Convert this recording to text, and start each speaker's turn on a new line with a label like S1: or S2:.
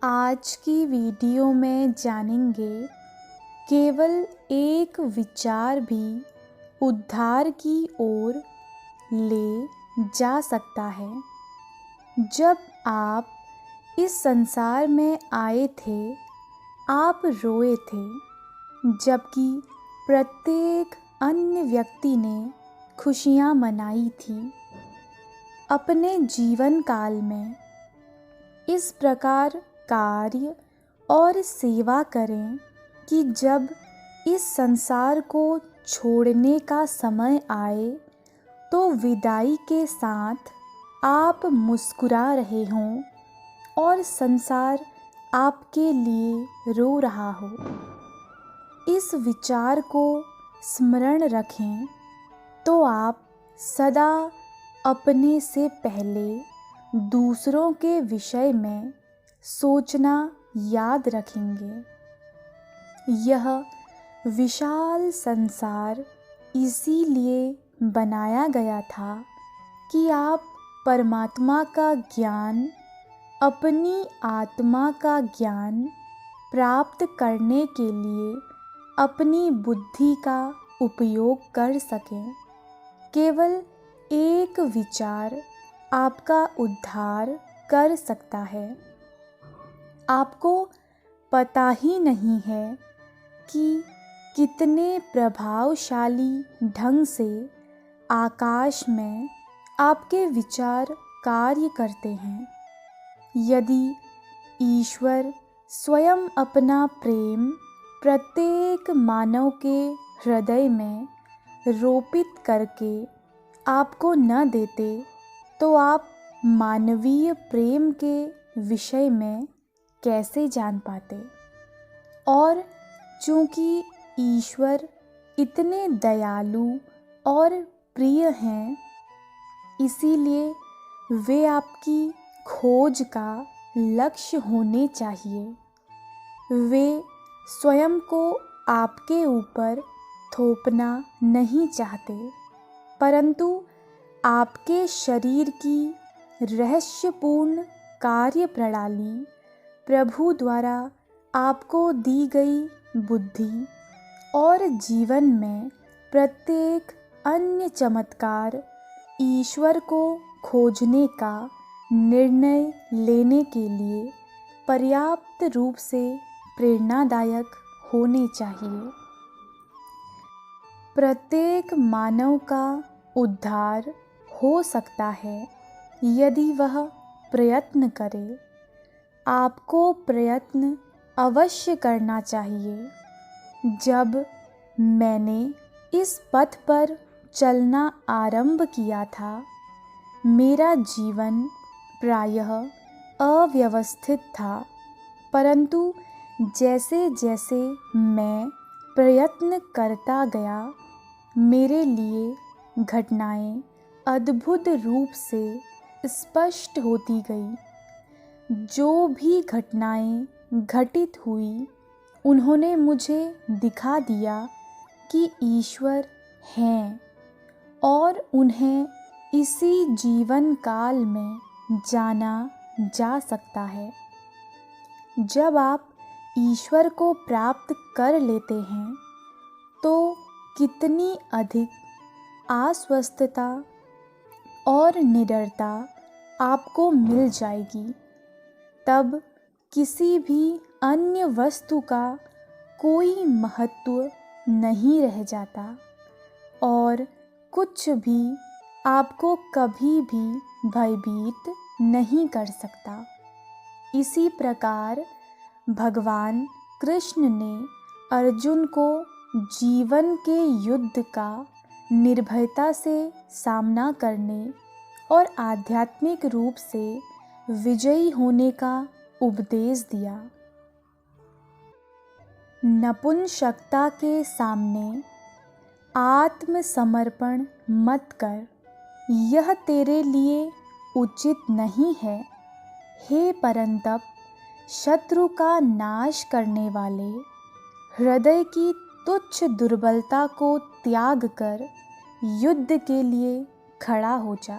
S1: आज की वीडियो में जानेंगे केवल एक विचार भी उद्धार की ओर ले जा सकता है। जब आप इस संसार में आए थे, आप रोए थे, जबकि प्रत्येक अन्य व्यक्ति ने खुशियाँ मनाई थी। अपने जीवन काल में इस प्रकार कार्य और सेवा करें कि जब इस संसार को छोड़ने का समय आए तो विदाई के साथ आप मुस्कुरा रहे हों और संसार आपके लिए रो रहा हो। इस विचार को स्मरण रखें तो आप सदा अपने से पहले दूसरों के विषय में सोचना याद रखेंगे। यह विशाल संसार इसीलिए बनाया गया था कि आप परमात्मा का ज्ञान, अपनी आत्मा का ज्ञान प्राप्त करने के लिए अपनी बुद्धि का उपयोग कर सकें। केवल एक विचार आपका उद्धार कर सकता है। आपको पता ही नहीं है कि कितने प्रभावशाली ढंग से आकाश में आपके विचार कार्य करते हैं। यदि ईश्वर स्वयं अपना प्रेम प्रत्येक मानव के हृदय में रोपित करके आपको न देते तो आप मानवीय प्रेम के विषय में कैसे जान पाते। और चूँकि ईश्वर इतने दयालु और प्रिय हैं, इसीलिए वे आपकी खोज का लक्ष्य होने चाहिए। वे स्वयं को आपके ऊपर थोपना नहीं चाहते, परंतु आपके शरीर की रहस्यपूर्ण कार्य प्रणाली, प्रभु द्वारा आपको दी गई बुद्धि और जीवन में प्रत्येक अन्य चमत्कार ईश्वर को खोजने का निर्णय लेने के लिए पर्याप्त रूप से प्रेरणादायक होने चाहिए। प्रत्येक मानव का उद्धार हो सकता है यदि वह प्रयत्न करे। आपको प्रयत्न अवश्य करना चाहिए। जब मैंने इस पथ पर चलना आरंभ किया था, मेरा जीवन प्रायः अव्यवस्थित था, परंतु जैसे जैसे मैं प्रयत्न करता गया, मेरे लिए घटनाएं अद्भुत रूप से स्पष्ट होती गई। जो भी घटनाएं घटित हुई, उन्होंने मुझे दिखा दिया कि ईश्वर हैं और उन्हें इसी जीवन काल में जाना जा सकता है। जब आप ईश्वर को प्राप्त कर लेते हैं तो कितनी अधिक आश्वस्तता और निडरता आपको मिल जाएगी। तब किसी भी अन्य वस्तु का कोई महत्व नहीं रह जाता और कुछ भी आपको कभी भी भयभीत नहीं कर सकता। इसी प्रकार भगवान कृष्ण ने अर्जुन को जीवन के युद्ध का निर्भयता से सामना करने और आध्यात्मिक रूप से विजयी होने का उपदेश दिया। नपुंसकता के सामने आत्मसमर्पण मत कर, यह तेरे लिए उचित नहीं है। हे परंतप, शत्रु का नाश करने वाले, हृदय की तुच्छ दुर्बलता को त्याग कर युद्ध के लिए खड़ा हो जा।